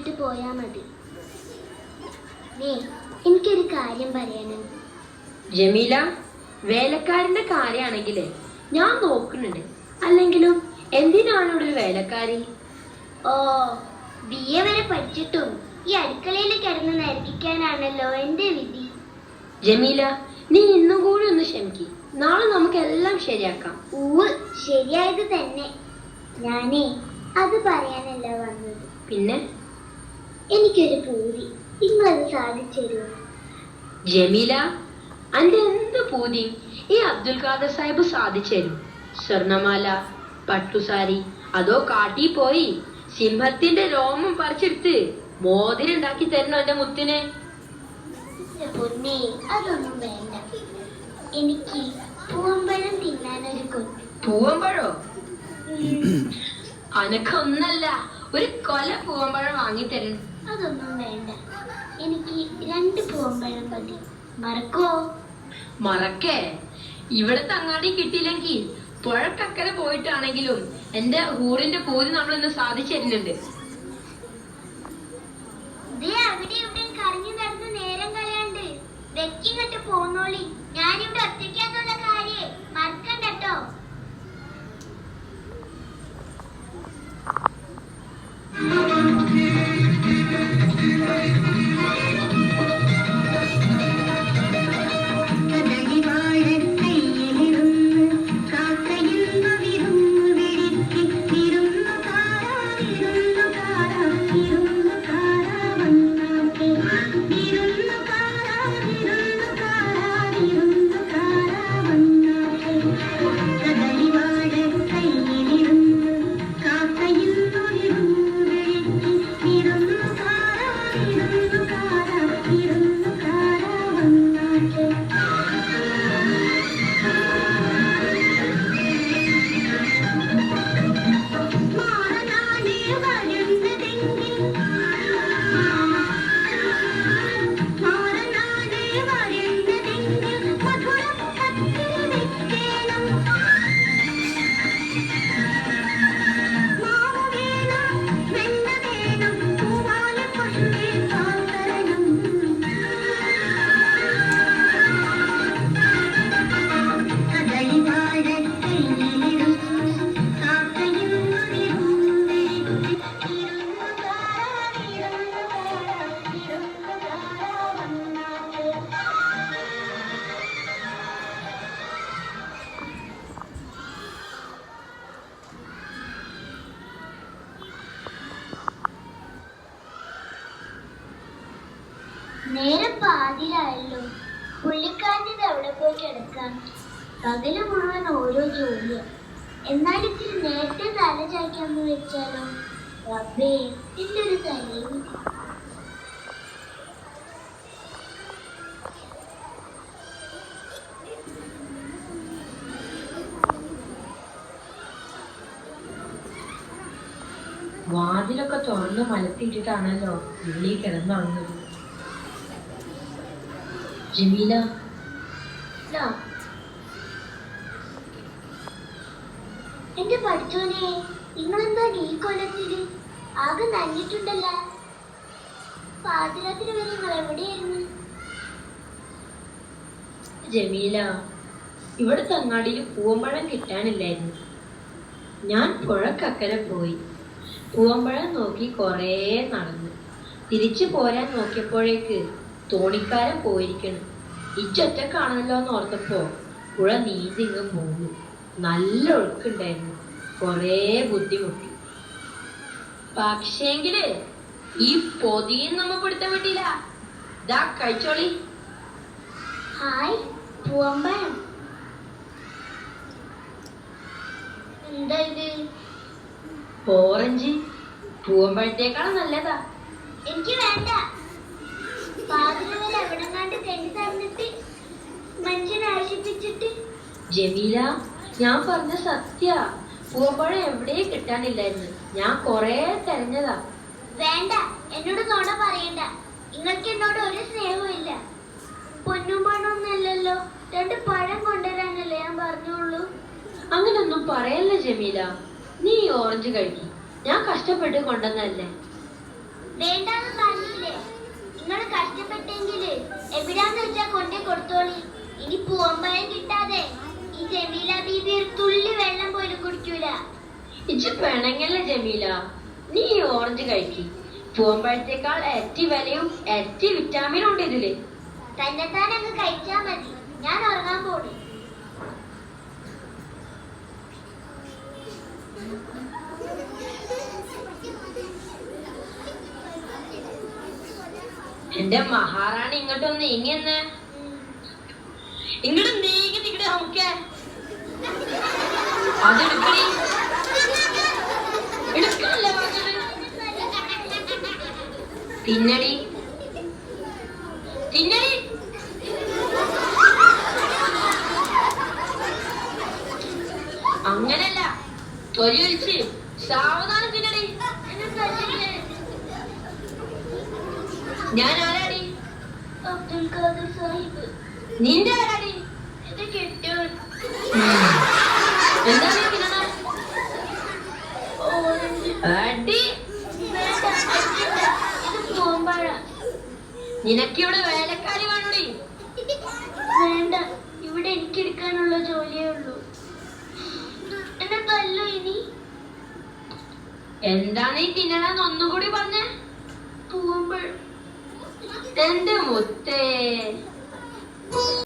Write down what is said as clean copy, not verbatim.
ഇട്ടിട്ട് പോയാ മതി. എനിക്കൊരു കാര്യം പറയാനുണ്ട്. ജമീല, വേലക്കാരന്റെ കാര്യാണെങ്കിലേ ഞാൻ നോക്കുന്നുണ്ട്. അല്ലെങ്കിലും എന്തിനാണ് ഇവിടെ ഒരു വേലക്കാരി? ഓ, BA വരെ പഠിച്ചിട്ടും ഈ അടുക്കളയിൽ കിടന്ന് നരകിക്കാനാണല്ലോ എന്റെ വിധി. ജമീല, നീ ഇന്നും കൂടി ഒന്ന് ക്ഷമിക്ക്. നാളെ നമുക്ക് എല്ലാം ശരിയാക്കാം. ശരിയായത് തന്നെ. ഞാനേ അത് പറയാനല്ല വന്നത്. പിന്നെ? എനിക്കൊരു പൂതി, നിങ്ങളത് സാധിച്ചരുമോ? ജമീല, അന്റെ എന്ത് പൂതി ഈ അബ്ദുൽ ഖാദർ സാഹിബ് സാധിച്ചരും? സ്വർണമാല, പട്ടുസാരി, അതോ കാട്ടി പോയി സിംഹത്തിന്റെ രോമം പറിച്ചെടുത്ത് മോതിരുണ്ടാക്കി തരണോ എന്റെ മുത്തിനെ? പൊന്നേ, അതൊന്നും വേണ്ട. എനിക്ക് പൂവമ്പഴം തിന്നാനൊരു കൊതി. പൂവമ്പഴോ? അനക്കൊന്നല്ല, ഒരു കൊല പൂവമ്പഴം വാങ്ങിത്തരണം. അതൊന്നും വേണ്ട, എനിക്ക് 2 പൂവമ്പഴം മതി. മറക്കോ? മറക്കേ? ഇവിടത്തെ അങ്ങാടി കിട്ടിയില്ലെങ്കിൽ പുഴക്കക്കരെ പോയിട്ടാണെങ്കിലും എന്റെ ഊറിന്റെ പൂതി നമ്മൾ ഇന്ന് സാധിച്ചു തരുന്നുണ്ട്. അവിടെ ഇവിടെ കറങ്ങി നടന്ന് നേരം കളയാണ്ട് വെക്കിങ്ങട്ട് പോന്നോളി. ഞാനിവിടെ ഒറ്റയ്ക്കാന്നുള്ള കാര്യം മറക്കണ്ടോ? നേരം പാതിരായല്ലോ. പുള്ളിക്കാരൻ്റെ അവിടെ പോയി കിടക്കാൻ. പകല് മുഴുവൻ ഓരോ ജോലിയാ. എന്നാൽ ഇത്തിരി നേരത്തെ തല ചായ്ക്കാന്ന് വെച്ചാലോ? റബ്ബേ, എന്റെ ഒരു തലയും. വാതിലൊക്കെ തുറന്ന് മലത്തിയിട്ടിട്ടാണല്ലോ ഉള്ളിൽ കിടന്നുറങ്ങുന്നത്. ജമീല, എന്റെ പഠിച്ചോനെ, നിങ്ങളെന്താ ഈ കൊല്ലത്തില് ആകെ നനഞ്ഞിട്ടുണ്ടല്ല? പാതിരാത്രി വരെ നിങ്ങൾ എവിടെയായിരുന്നു? ജമീല, ഇവിടെ അങ്ങാടിയിൽ പൂവമ്പഴം കിട്ടാനില്ലായിരുന്നു. ഞാൻ പുഴക്കക്കരെ പോയി പൂവമ്പഴം നോക്കി കുറേ നടന്നു. തിരിച്ചു പോരാൻ നോക്കിയപ്പോഴേക്ക് തോണിക്കാരൻ പോയിരിക്കണം. ഇച്ചൊറ്റക്കാണല്ലോ എന്ന് ഓർത്തപ്പോ പുഴ നീന്തിങ്ങ് പോകുന്നു. നല്ല ഒഴുക്കുണ്ടായിരുന്നു. കുറേ ബുദ്ധിമുട്ടി. പക്ഷേങ്കില് ഈ പൊതിയും നമ്മ പിടുത്തം പറ്റിയില്ല. ഇതാ കഴിച്ചോളി. ഹായ്, പൂവമ്പഴം. എന്താ ഇത്? ഓറഞ്ച്. പൂവമ്പഴത്തേക്കാളും നല്ലതാ. എനിക്ക് വേണ്ട. പാതിരവരെ എവിടെങ്ങാണ്ട് തെണ്ടി തന്നിട്ട് മനുഷ്യനെ ആശിപ്പിച്ചിട്ട്. ജമീല, ഞാൻ പറഞ്ഞ സത്യ. പൂവമ്പഴം എവിടെയും കിട്ടാനില്ലായിരുന്നു. ഞാൻ കൊറേ തെരഞ്ഞതാ. വേണ്ട, എന്നോട് നുണ പറയണ്ട. നിങ്ങൾക്ക് എന്നോട് ഒരു സ്നേഹവും ഇല്ല. പൊന്നും പണമൊന്നല്ലല്ലോ, 2 പഴം കൊണ്ടുവരാനല്ലേ ഞാൻ പറഞ്ഞോളൂ. അങ്ങനൊന്നും പറയല്ല ജമീല. നീ ഓറഞ്ച് കഴിക്കും. ഞാൻ കഷ്ടപ്പെട്ട് കൊണ്ടുവന്നല്ലേ. വേണ്ടാന്ന് പറഞ്ഞില്ലേ? നിങ്ങൾ കഷ്ടപ്പെട്ടെങ്കില് എവിടാന്ന് വെച്ചാ കൊണ്ടേ കൊടുത്തോളി. ഇനി പൂവമ്പഴം കിട്ടാതെ ഈ ജമീല ബീബി ഒരു തുള്ളി വെള്ളം പോലും കുടിക്കൂല. ഇച്ച് പെണങ്ങല്ല ജമീല, നീ ഈ ഓറഞ്ച് കഴിക്കി. പൂവമ്പഴത്തേക്കാൾ ഇരട്ടി വിലയും ഇരട്ടി വിറ്റാമിനും ഉണ്ട് ഇതില്. തന്നെത്താൻ അങ്ങ് കഴിച്ചാ മതി. ഞാൻ ഉറങ്ങാൻ പോണു. എന്റെ മഹാറാണി ഇങ്ങോട്ടൊന്ന് നീങ്ങിയെന്ന്. ഇങ്ങോട്ട് നീങ്ങി നിങ്ങടെ നോക്കേ. അതെടുക്കണി, എടുക്കണല്ലേ പറഞ്ഞത്. തിന്നടി തിന്നടി. അങ്ങനല്ല, തൊലി വലിച്ച് സാവധാനം തിന്നടി. ഞാൻ ആരാടി? അബ്ദുൽ ഖാദർ സാഹിബ്. നിന്റെ ആരാടി? ഇത് കിട്ടും. എന്താ നീ തിന്നണ? ഓറഞ്ച്. അടി. വേണ്ട, അടിക്കണ്ട. ഇത് പൂവമ്പഴ. നിനക്കിവിടെ വേലക്കാരി വേണോടി? വേണ്ട, ഇവിടെ എനിക്കെടുക്കാനുള്ള ജോലിയേ ഉള്ളൂ. എന്നെ തല്ലു ഇനി. എന്താ നീ തിന്നണെന്ന് ഒന്നുകൂടി പറഞ്ഞേ. പൂവമ്പഴം. എന്റെ മുത്തേ.